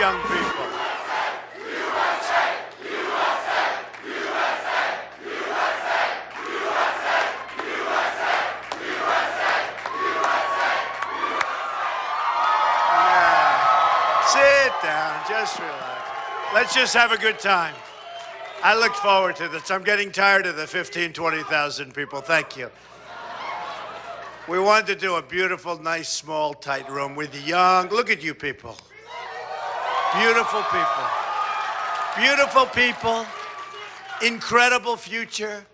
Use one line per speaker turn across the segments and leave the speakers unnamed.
young people. Sit down, just relax. Let's just have a good time. I look forward to this. I'm getting tired of the 15, 20,000 people. Thank you. We wanted to do a beautiful, nice, small, tight room with young, look at you people. Beautiful people. Beautiful people. Incredible future.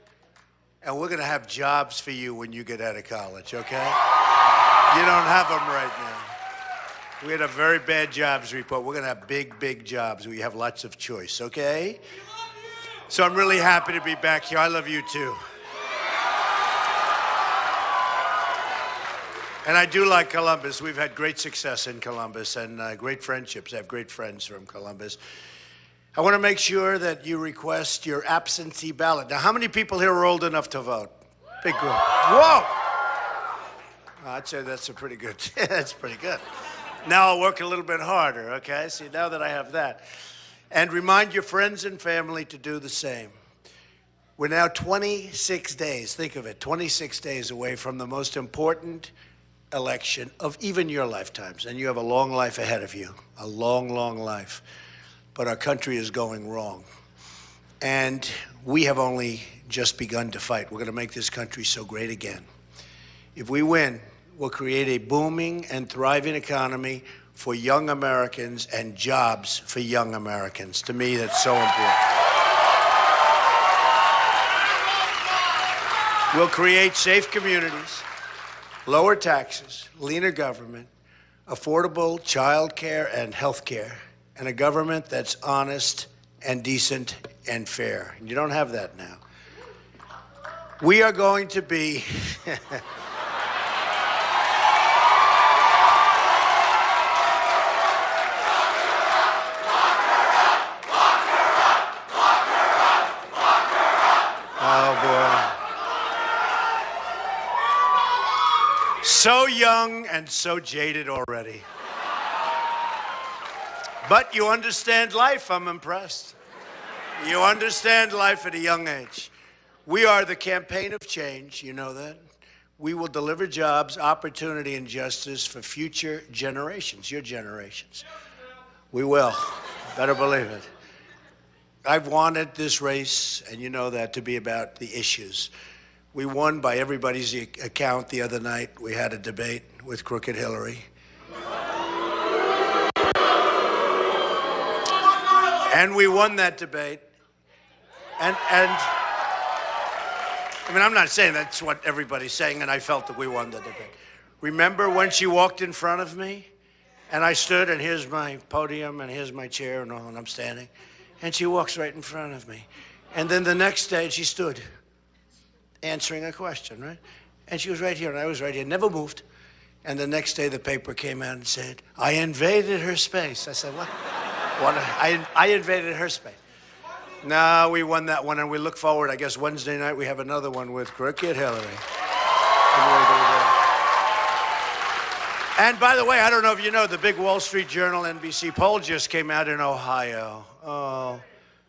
And we're going to have jobs for you when you get out of college, okay? You don't have them right now. We had a very bad jobs report. We're going to have big, big jobs where you have lots of choice, okay? So I'm really happy to be back here. I love you too. And I do like Columbus. We've had great success in Columbus and great friendships. I have great friends from Columbus. I want to make sure that you request your absentee ballot. Now, how many people here are old enough to vote? Big group. Whoa! I'd say that's a pretty good, that's pretty good. Now I'll work a little bit harder, okay? See, now that I have that. And remind your friends and family to do the same. We're now 26 days, think of it, 26 days away from the most important election of even your lifetimes. And you have a long life ahead of you, a long, long life. But our country is going wrong. And we have only just begun to fight. We're going to make this country so great again. If we win, we'll create a booming and thriving economy for young Americans and jobs for young Americans. To me, that's so important. We'll create safe communities, lower taxes, leaner government, affordable child care and health care, and a government that's honest and decent and fair. You don't have that now. We are going to be... So young and so jaded already. But you understand life, I'm impressed. You understand life at a young age. We are the campaign of change, you know that. We will deliver jobs, opportunity, and justice for future generations, your generations. We will, better believe it. I've wanted this race, and you know that, to be about the issues. We won by everybody's account the other night. We had a debate with Crooked Hillary. And we won that debate. And I mean, I'm not saying that's what everybody's saying, and I felt that we won the debate. Remember when she walked in front of me, and I stood, and here's my podium, and here's my chair, and all, and I'm standing, and she walks right in front of me. And then the next day, she stood, answering a question, right? And she was right here, and I was right here, never moved. And the next day, the paper came out and said, I invaded her space. I said, what? I invaded her space. No, we won that one, and we look forward. I guess Wednesday night, we have another one with Crooked Hillary. And by the way, I don't know if you know, the big Wall Street Journal NBC poll just came out in Ohio. Oh,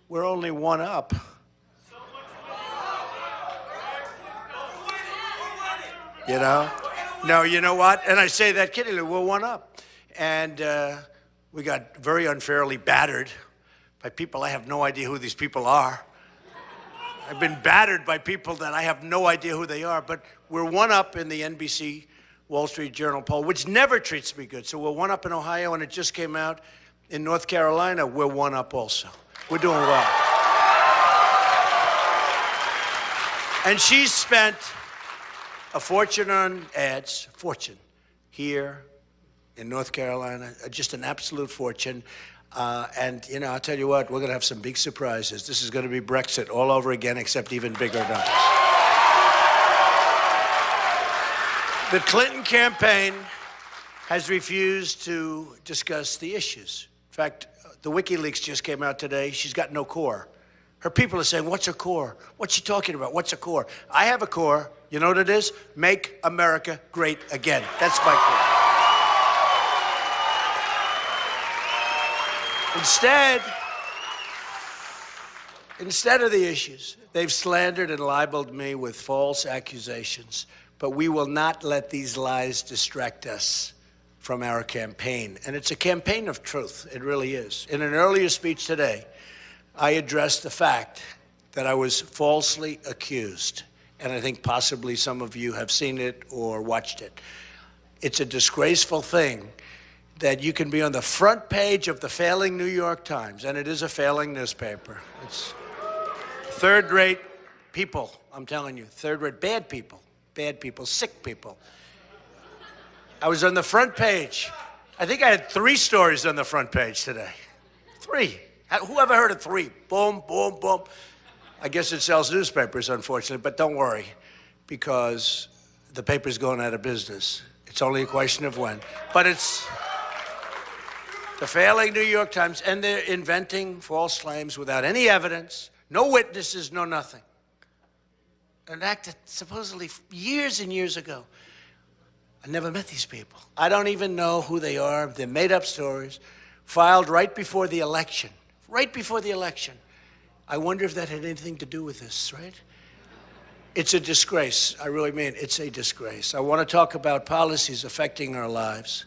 we're only one up. You know? No, you know what? And I say that kiddingly, we're one up. And we got very unfairly battered by people. I have no idea who these people are. I've been battered by people that I have no idea who they are. But we're one up in the NBC Wall Street Journal poll, which never treats me good. So we're one up in Ohio, and it just came out in North Carolina. We're one up also. We're doing well. And she's spent a fortune on ads, fortune, here in North Carolina, just an absolute fortune. And, you know, I'll tell you what, we're going to have some big surprises. This is going to be Brexit all over again, except even bigger numbers. The Clinton campaign has refused to discuss the issues. In fact, the WikiLeaks just came out today. She's got no core. Her people are saying, what's her core? What's she talking about? What's a core? I have a core. You know what it is? Make America great again. That's my core. Instead of the issues, they've slandered and libeled me with false accusations. But we will not let these lies distract us from our campaign. And it's a campaign of truth. It really is. In an earlier speech today, I addressed the fact that I was falsely accused. And I think possibly some of you have seen it or watched it. It's a disgraceful thing that you can be on the front page of the failing New York Times, and it is a failing newspaper. It's third-rate people, I'm telling you, third-rate bad people, sick people. I was on the front page. I think I had 3 stories on the front page today. 3. Who ever heard of 3? Boom, boom, boom. I guess it sells newspapers, unfortunately, but don't worry, because the paper's going out of business. It's only a question of when. But it's the failing New York Times, and they're inventing false claims without any evidence, no witnesses, no nothing. An act that supposedly years and years ago. I never met these people. I don't even know who they are. They're made-up stories, filed right before the election. Right before the election. I wonder if that had anything to do with this, right? It's a disgrace. I really mean it's a disgrace. I want to talk about policies affecting our lives,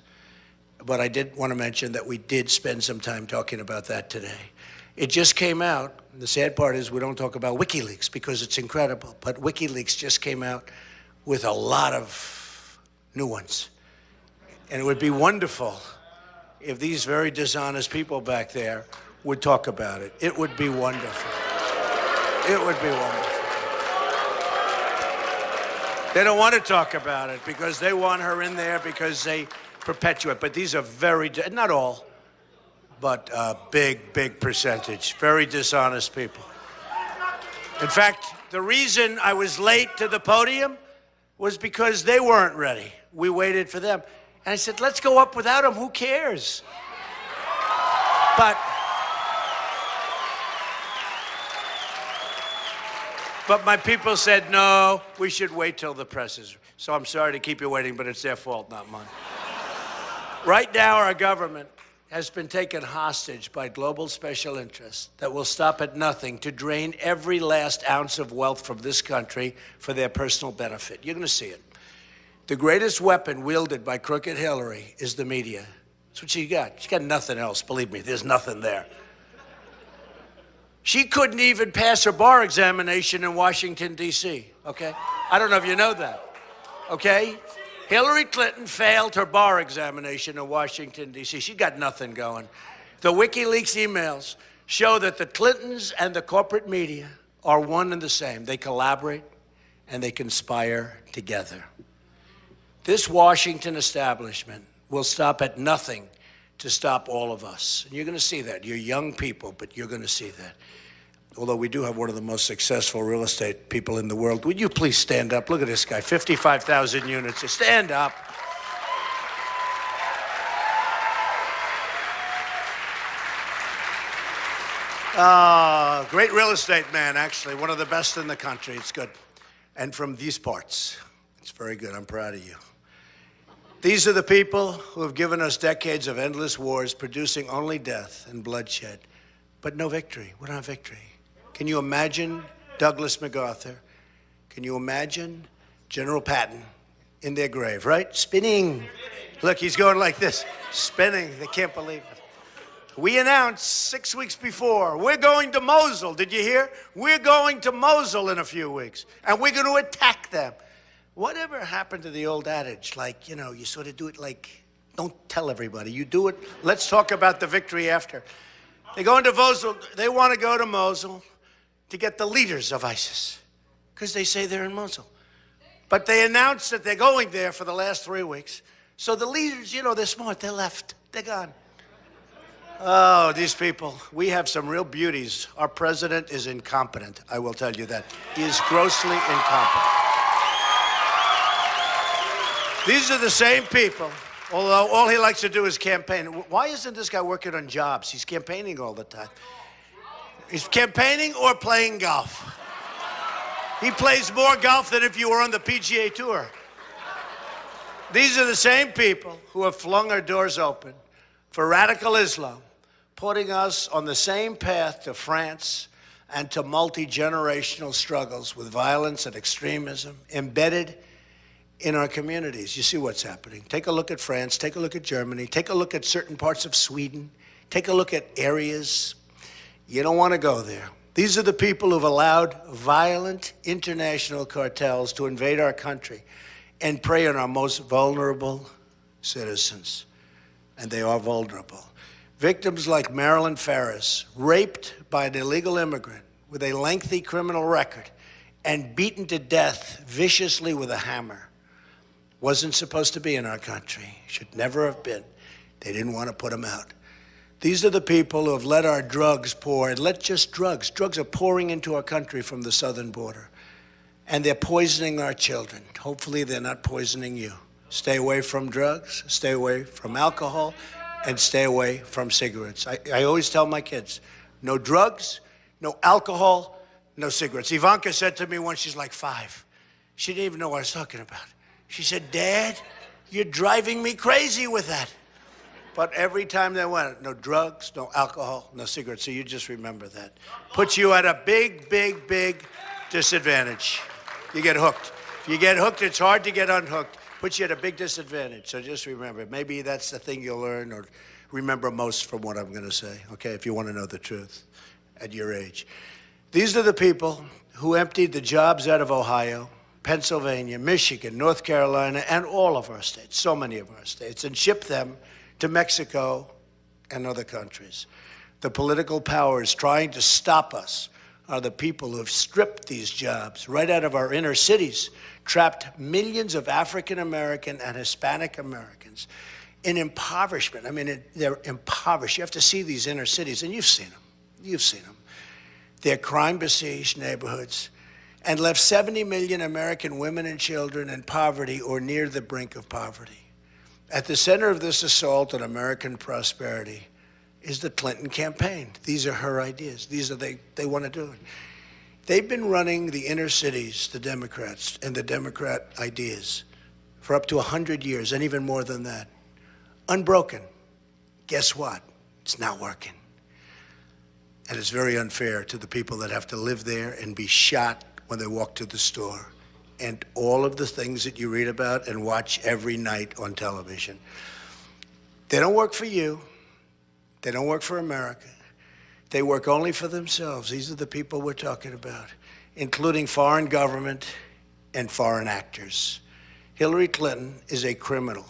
but I did want to mention that we did spend some time talking about that today. It just came out. The sad part is we don't talk about WikiLeaks because it's incredible, but WikiLeaks just came out with a lot of new ones. And it would be wonderful if these very dishonest people back there would talk about it. It would be wonderful. It would be wonderful. They don't want to talk about it because they want her in there because they perpetuate. But these are very, not all, but a big, big percentage. Very dishonest people. In fact, the reason I was late to the podium was because they weren't ready. We waited for them. And I said, let's go up without them. Who cares? But my people said, no, we should wait till the press is. So I'm sorry to keep you waiting, but it's their fault, not mine. Right now, our government has been taken hostage by global special interests that will stop at nothing to drain every last ounce of wealth from this country for their personal benefit. You're going to see it. The greatest weapon wielded by crooked Hillary is the media. That's what she got. She got nothing else. Believe me, there's nothing there. She couldn't even pass her bar examination in Washington, D.C., okay? I don't know if you know that, okay? Hillary Clinton failed her bar examination in Washington, D.C. She got nothing going. The WikiLeaks emails show that the Clintons and the corporate media are one and the same. They collaborate and they conspire together. This Washington establishment will stop at nothing to stop all of us. And you're going to see that. You're young people, but you're going to see that. Although we do have one of the most successful real estate people in the world. Would you please stand up? Look at this guy, 55,000 units. Stand up. Great real estate man, actually. One of the best in the country. It's good. And from these parts. It's very good. I'm proud of you. These are the people who have given us decades of endless wars, producing only death and bloodshed, but no victory. We don't have victory. Can you imagine Douglas MacArthur? Can you imagine General Patton in their grave, right? Spinning. Look, he's going like this, spinning. They can't believe it. We announced 6 weeks before, we're going to Mosul. Did you hear? We're going to Mosul in a few weeks, and we're going to attack them. Whatever happened to the old adage, like, you know, you sort of do it like, don't tell everybody. You do it, let's talk about the victory after. They're going to Mosul. They want to go to Mosul to get the leaders of ISIS, because they say they're in Mosul. But they announced that they're going there for the last 3 weeks. So the leaders, you know, they're smart. They're left. They're gone. Oh, these people. We have some real beauties. Our president is incompetent, I will tell you that. He is grossly incompetent. These are the same people, although all he likes to do is campaign. Why isn't this guy working on jobs? He's campaigning all the time. He's campaigning or playing golf. He plays more golf than if you were on the PGA Tour. These are the same people who have flung our doors open for radical Islam, putting us on the same path to France and to multi-generational struggles with violence and extremism embedded in our communities. You see what's happening. Take a look at France, take a look at Germany, take a look at certain parts of Sweden, take a look at areas. You don't want to go there. These are the people who've allowed violent international cartels to invade our country and prey on our most vulnerable citizens. And they are vulnerable. Victims like Marilyn Ferris, raped by an illegal immigrant with a lengthy criminal record and beaten to death viciously with a hammer, wasn't supposed to be in our country. Should never have been. They didn't want to put him out. These are the people who have let our drugs pour, and let just drugs. Drugs are pouring into our country from the southern border, and they're poisoning our children. Hopefully they're not poisoning you. Stay away from drugs, stay away from alcohol, and stay away from cigarettes. I always tell my kids, no drugs, no alcohol, no cigarettes. Ivanka said to me when she's like 5, she didn't even know what I was talking about. She said, Dad, you're driving me crazy with that. But every time they went, no drugs, no alcohol, no cigarettes. So you just remember that. Puts you at a big, big, big disadvantage. You get hooked. If you get hooked, it's hard to get unhooked. Puts you at a big disadvantage. So just remember, maybe that's the thing you'll learn or remember most from what I'm going to say, okay, if you want to know the truth at your age. These are the people who emptied the jobs out of Ohio, Pennsylvania, Michigan, North Carolina, and all of our states, so many of our states, and shipped them to Mexico and other countries. The political powers trying to stop us are the people who have stripped these jobs right out of our inner cities, trapped millions of African American and Hispanic Americans in impoverishment. I mean, they're impoverished. You have to see these inner cities, and you've seen them. You've seen them. They're crime-besieged neighborhoods, and left 70 million American women and children in poverty or near the brink of poverty. At the center of this assault on American prosperity is the Clinton campaign. These are her ideas. These are they want to do it. They've been running the inner cities, the Democrats, and the Democrat ideas for up to 100 years, and even more than that. Unbroken. Guess what? It's not working. And it's very unfair to the people that have to live there and be shot when they walk to the store. And all of the things that you read about and watch every night on television. They don't work for you. They don't work for America. They work only for themselves. These are the people we're talking about, including foreign government and foreign actors. Hillary Clinton is a criminal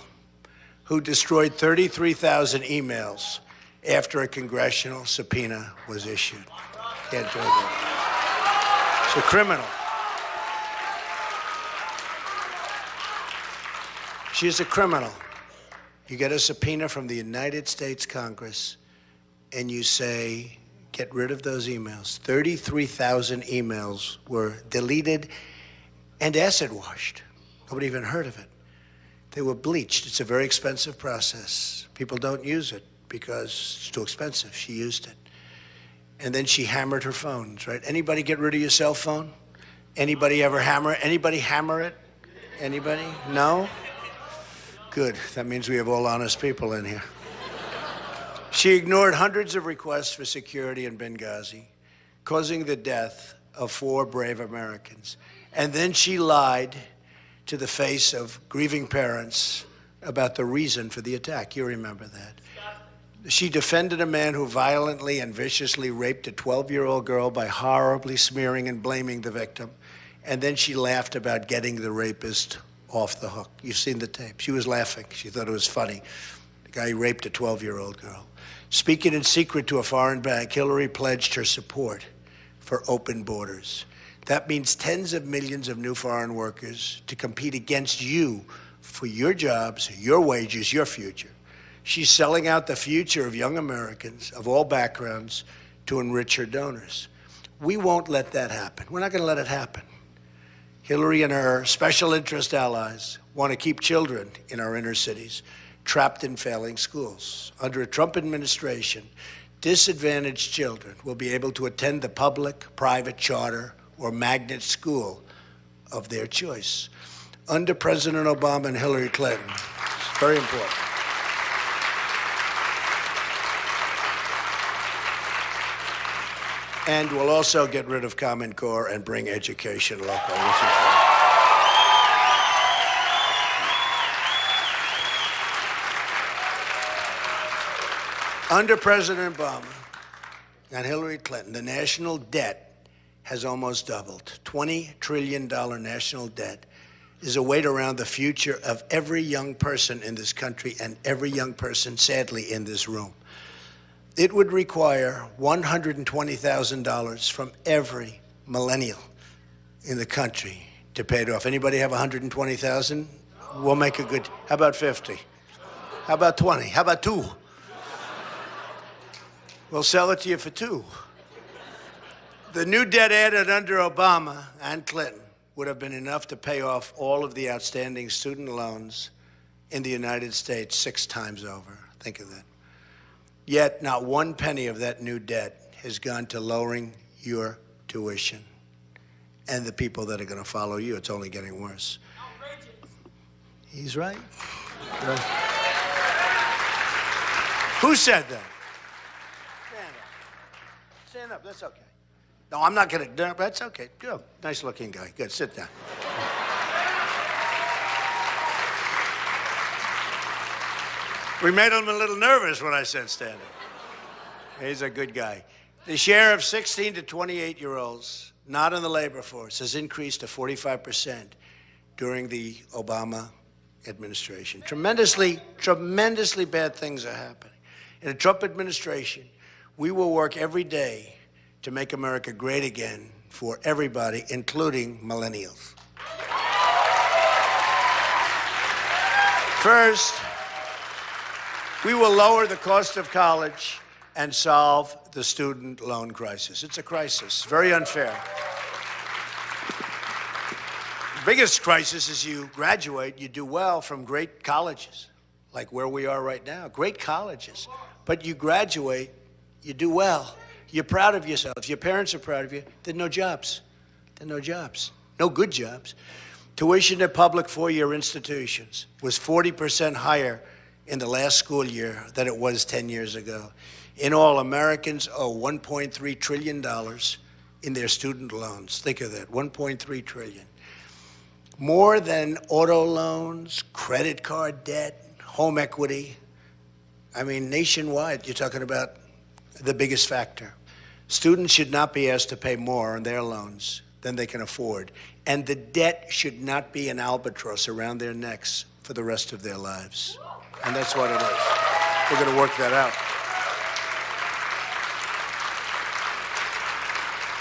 who destroyed 33,000 emails after a congressional subpoena was issued. Can't do that. She's a criminal. She's a criminal. You get a subpoena from the United States Congress, and you say, get rid of those emails. 33,000 emails were deleted and acid washed. Nobody even heard of it. They were bleached. It's a very expensive process. People don't use it because it's too expensive. She used it. And then she hammered her phones, right? Anybody get rid of your cell phone? Anybody ever hammer it? Anybody hammer it? Anybody? No? Good. That means we have all honest people in here. She ignored hundreds of requests for security in Benghazi, causing the death of 4 brave Americans. And then she lied to the face of grieving parents about the reason for the attack. You remember that. She defended a man who violently and viciously raped a 12-year-old girl by horribly smearing and blaming the victim. And then she laughed about getting the rapist off the hook. You've seen the tape. She was laughing. She thought it was funny. The guy raped a 12-year-old girl. Speaking in secret to a foreign bank, Hillary pledged her support for open borders. That means tens of millions of new foreign workers to compete against you for your jobs, your wages, your future. She's selling out the future of young Americans of all backgrounds to enrich her donors. We won't let that happen. We're not going to let it happen. Hillary and her special interest allies want to keep children in our inner cities trapped in failing schools. Under a Trump administration, disadvantaged children will be able to attend the public, private, charter, or magnet school of their choice. Under President Obama and Hillary Clinton, it's very important. And we'll also get rid of Common Core and bring education local. Under President Obama and Hillary Clinton, the national debt has almost doubled. $20 trillion national debt is a weight around the future of every young person in this country and every young person, sadly, in this room. It would require $120,000 from every millennial in the country to pay it off. Anybody have $120,000? We'll make a good, how about 50? How about 20? How about 2? We'll sell it to you for 2. The new debt added under Obama and Clinton would have been enough to pay off all of the outstanding student loans in the United States 6 times over. Think of that. Yet not one penny of that new debt has gone to lowering your tuition and the people that are going to follow you. It's only getting worse. Outrageous. He's right. Who said that? Stand up, that's okay. No, I'm not gonna, no, that's okay. Good, nice looking guy. Good, sit down. We made him a little nervous when I said stand up. He's a good guy. The share of 16 to 28-year-olds not in the labor force has increased to 45% during the Obama administration. Tremendously bad things are happening. In the Trump administration, we will work every day to make America great again for everybody, including millennials. First, we will lower the cost of college and solve the student loan crisis. It's a crisis, very unfair. The biggest crisis is you graduate, you do well from great colleges, like where we are right now, great colleges. But you graduate, you do well, you're proud of yourself, your parents are proud of you, there are no jobs. There are no jobs, no good jobs. Tuition at public four-year institutions was 40% higher in the last school year than it was 10 years ago. In all, Americans owe $1.3 trillion in their student loans. Think of that, $1.3 trillion. More than auto loans, credit card debt, home equity. I mean, nationwide, you're talking about the biggest factor. Students should not be asked to pay more on their loans than they can afford. And the debt should not be an albatross around their necks for the rest of their lives. And that's what it is. We're going to work that out.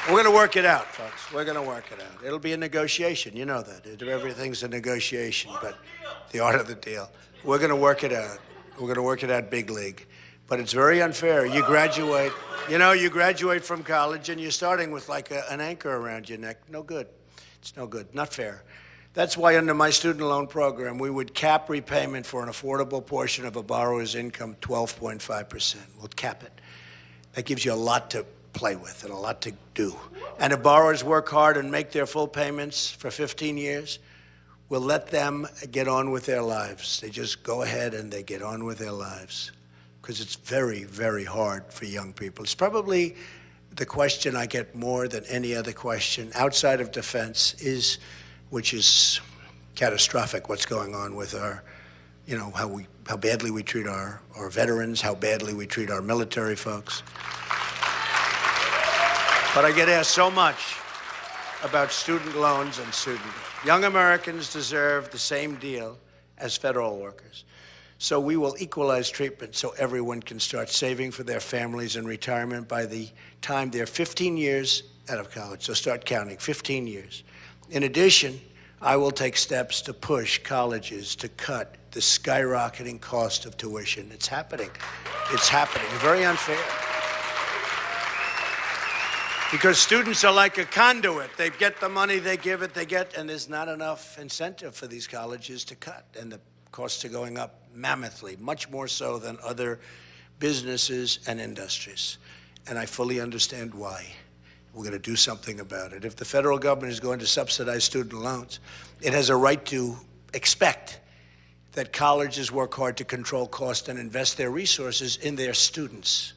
We're going to work it out, folks. We're going to work it out. It'll be a negotiation. You know that. Everything's a negotiation, but the art of the deal. We're going to work it out. We're going to work it out big league. But it's very unfair. You graduate, you graduate from college and you're starting with like an anchor around your neck. No good. It's no good. Not fair. That's why under my student loan program, we would cap repayment for an affordable portion of a borrower's income 12.5%. We'll cap it. That gives you a lot to play with and a lot to do. And if borrowers work hard and make their full payments for 15 years, we'll let them get on with their lives. They just go ahead and they get on with their lives. Because it's very, very hard for young people. It's probably the question I get more than any other question outside of defense which is catastrophic, what's going on with our, how badly we treat our veterans, how badly we treat our military folks. But I get asked so much about student loans and student debt. Young Americans deserve the same deal as federal workers. So we will equalize treatment so everyone can start saving for their families in retirement by the time they're 15 years out of college. So start counting, 15 years. In addition, I will take steps to push colleges to cut the skyrocketing cost of tuition. It's happening. It's happening. Very unfair. Because students are like a conduit. They get the money, they give it, and there's not enough incentive for these colleges to cut. And the costs are going up mammothly, much more so than other businesses and industries. And I fully understand why. We're going to do something about it. If the federal government is going to subsidize student loans, it has a right to expect that colleges work hard to control cost and invest their resources in their students.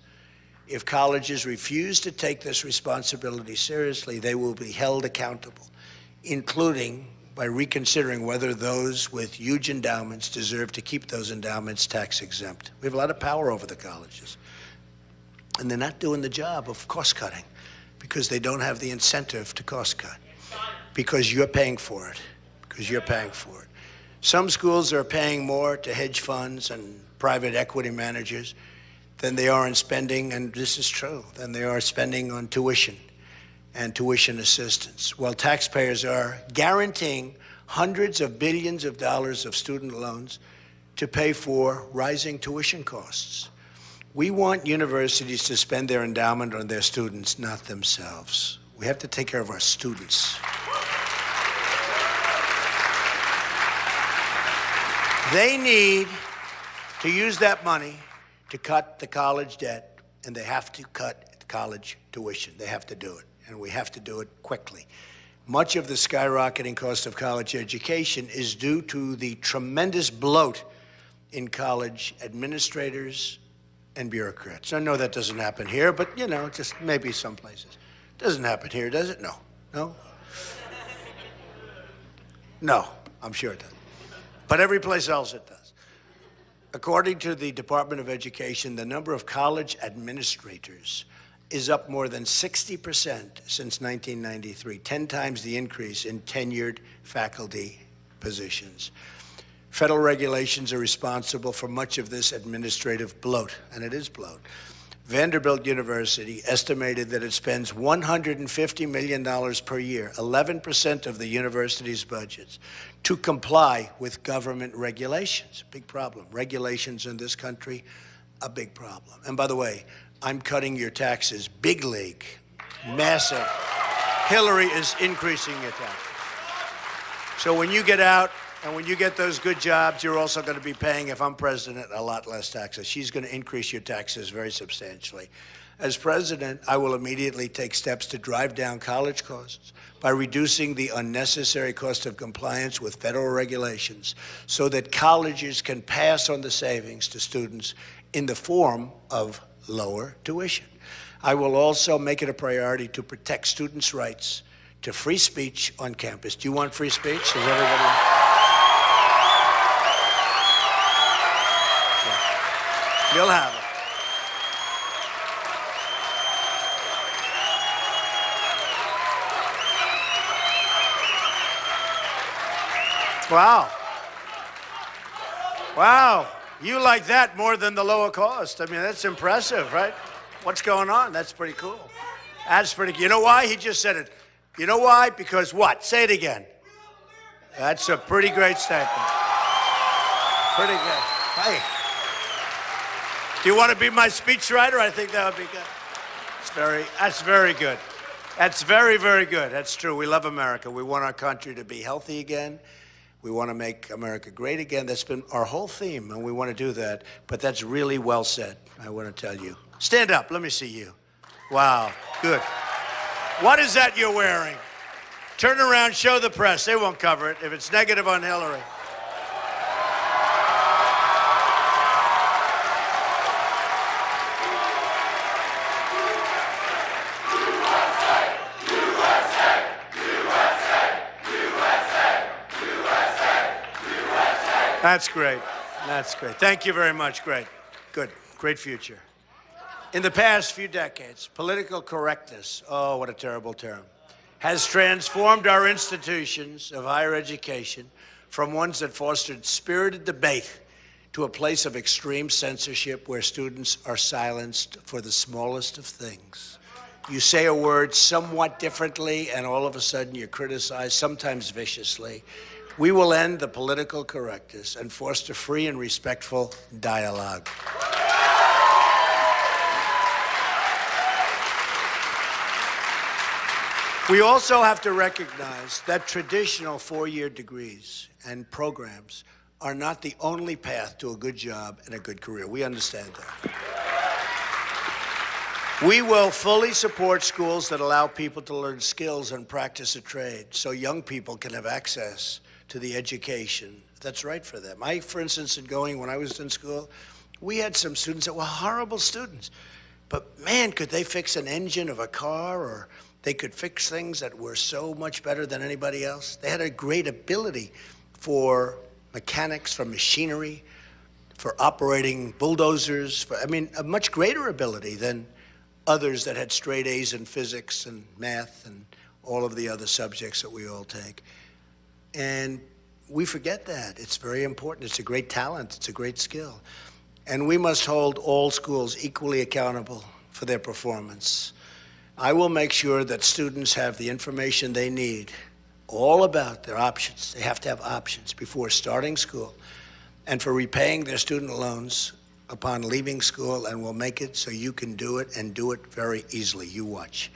If colleges refuse to take this responsibility seriously, they will be held accountable, including by reconsidering whether those with huge endowments deserve to keep those endowments tax exempt. We have a lot of power over the colleges. And they're not doing the job of cost cutting because they don't have the incentive to cost cut. Because you're paying for it. Because you're paying for it. Some schools are paying more to hedge funds and private equity managers than they are in spending, and this is true, than they are spending on tuition and tuition assistance, while taxpayers are guaranteeing hundreds of billions of dollars of student loans to pay for rising tuition costs. We want universities to spend their endowment on their students, not themselves. We have to take care of our students. They need to use that money to cut the college debt, and they have to cut college tuition. They have to do it, and we have to do it quickly. Much of the skyrocketing cost of college education is due to the tremendous bloat in college administrators and bureaucrats. I know that doesn't happen here, but, you know, just maybe some places. Doesn't happen here, does it? No. No? No, I'm sure it doesn't. But every place else it does. According to the Department of Education, the number of college administrators is up more than 60% since 1993, 10 times the increase in tenured faculty positions. Federal regulations are responsible for much of this administrative bloat, and it is bloat. Vanderbilt University estimated that it spends $150 million per year, 11% of the university's budgets, to comply with government regulations. Big problem. Regulations in this country, a big problem. And by the way, I'm cutting your taxes, big league, massive. Hillary is increasing your taxes. So when you get out and when you get those good jobs, you're also going to be paying, if I'm president, a lot less taxes. She's going to increase your taxes very substantially. As president, I will immediately take steps to drive down college costs by reducing the unnecessary cost of compliance with federal regulations so that colleges can pass on the savings to students in the form of lower tuition. I will also make it a priority to protect students' rights to free speech on campus. Do you want free speech? Does everybody? You'll have it. Wow. Wow. You like that more than the lower cost. I mean, that's impressive, right? What's going on? That's pretty cool. That's pretty cool. You know why? He just said it. You know why? Because what? Say it again. That's a pretty great statement. Pretty good. Hey. Do you want to be my speechwriter? I think that would be good. That's very good. That's very, very good. That's true. We love America. We want our country to be healthy again. We want to make America great again. That's been our whole theme, and we want to do that. But that's really well said, I want to tell you. Stand up. Let me see you. Wow. Good. What is that you're wearing? Turn around, show the press. They won't cover it if it's negative on Hillary. That's great. That's great. Thank you very much. Great. Good. Great future. In the past few decades, political correctness, oh, what a terrible term, has transformed our institutions of higher education from ones that fostered spirited debate to a place of extreme censorship where students are silenced for the smallest of things. You say a word somewhat differently, and all of a sudden you're criticized, sometimes viciously. We will end the political correctness and foster free and respectful dialogue. We also have to recognize that traditional four-year degrees and programs are not the only path to a good job and a good career. We understand that. We will fully support schools that allow people to learn skills and practice a trade so young people can have access to the education that's right for them. For instance, when I was in school, we had some students that were horrible students. But man, could they fix an engine of a car, or they could fix things that were so much better than anybody else. They had a great ability for mechanics, for machinery, for operating bulldozers, a much greater ability than others that had straight A's in physics and math and all of the other subjects that we all take. And we forget that. It's very important. It's a great talent. It's a great skill. And we must hold all schools equally accountable for their performance. I will make sure that students have the information they need, all about their options. They have to have options before starting school and for repaying their student loans upon leaving school, and we'll make it so you can do it and do it very easily. You watch.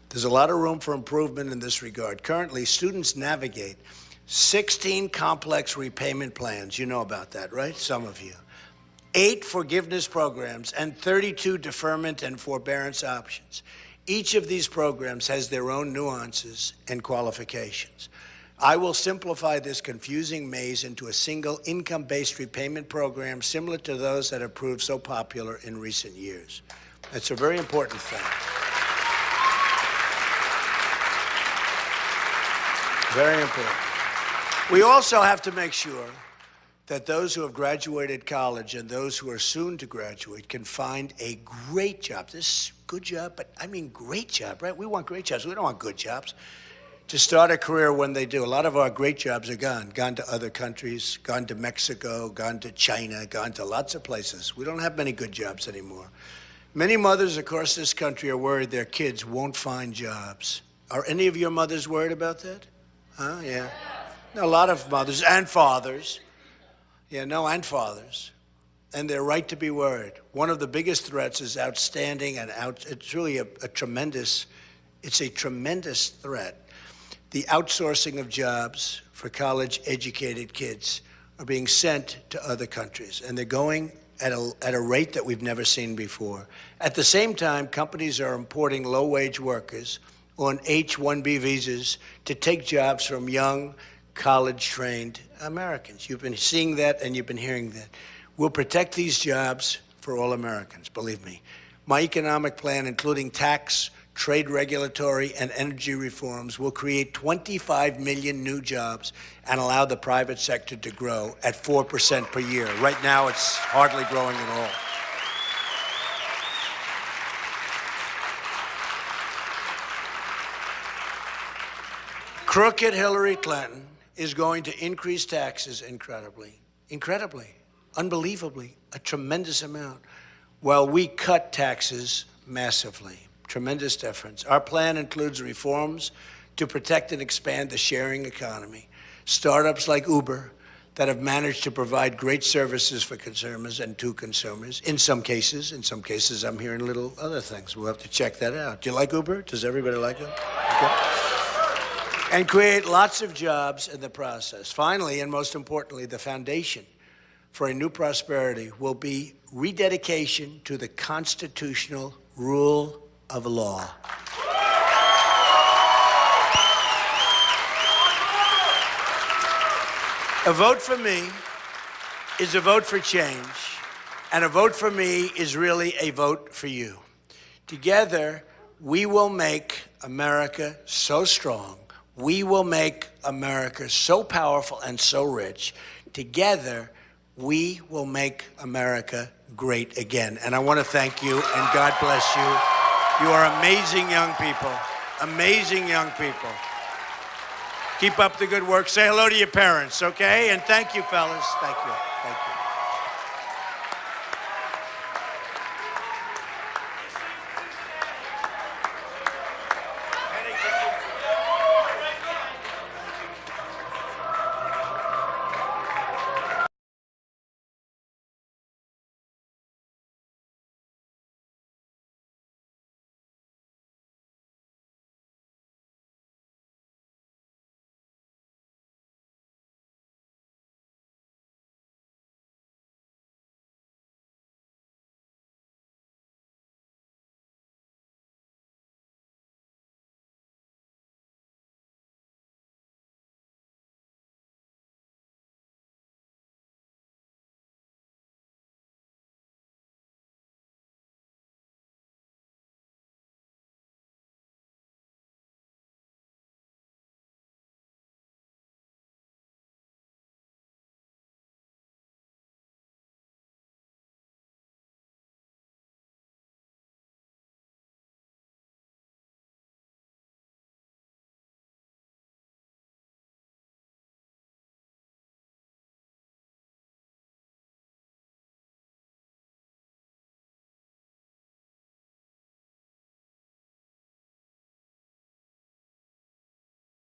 There's a lot of room for improvement in this regard. Currently, students navigate 16 complex repayment plans. You know about that, right? Some of you. 8 forgiveness programs and 32 deferment and forbearance options. Each of these programs has their own nuances and qualifications. I will simplify this confusing maze into a single income-based repayment program similar to those that have proved so popular in recent years. That's a very important thing. Very important. We also have to make sure that those who have graduated college and those who are soon to graduate can find a great job. This good job, but I mean great job, right? We want great jobs. We don't want good jobs. To start a career when they do. A lot of our great jobs are gone to other countries, gone to Mexico, gone to China, gone to lots of places. We don't have many good jobs anymore. Many mothers across this country are worried their kids won't find jobs. Are any of your mothers worried about that? Huh? Yeah. A lot of mothers and fathers. And fathers. And they're right to be worried. One of the biggest threats is outstanding and it's really a tremendous threat. The outsourcing of jobs for college-educated kids are being sent to other countries, and they're going at a rate that we've never seen before. At the same time, companies are importing low-wage workers on H-1B visas to take jobs from young, college-trained Americans. You've been seeing that, and you've been hearing that. We'll protect these jobs for all Americans, believe me. My economic plan, including tax, trade regulatory, and energy reforms, will create 25 million new jobs and allow the private sector to grow at 4% per year. Right now, it's hardly growing at all. Crooked Hillary Clinton is going to increase taxes incredibly, unbelievably, a tremendous amount, while we cut taxes massively. Tremendous difference. Our plan includes reforms to protect and expand the sharing economy. Startups like Uber that have managed to provide great services for consumers and to consumers. In some cases, I'm hearing little other things. We'll have to check that out. Do you like Uber? Does everybody like it? Okay. And create lots of jobs in the process. Finally, and most importantly, the foundation for a new prosperity will be rededication to the constitutional rule of law. A vote for me is a vote for change, and a vote for me is really a vote for you. Together, we will make America so strong. We will make America so powerful and so rich. Together, we will make America great again. And I want to thank you, and God bless you. You are amazing young people. Amazing young people. Keep up the good work. Say hello to your parents, okay? And thank you, fellas. Thank you.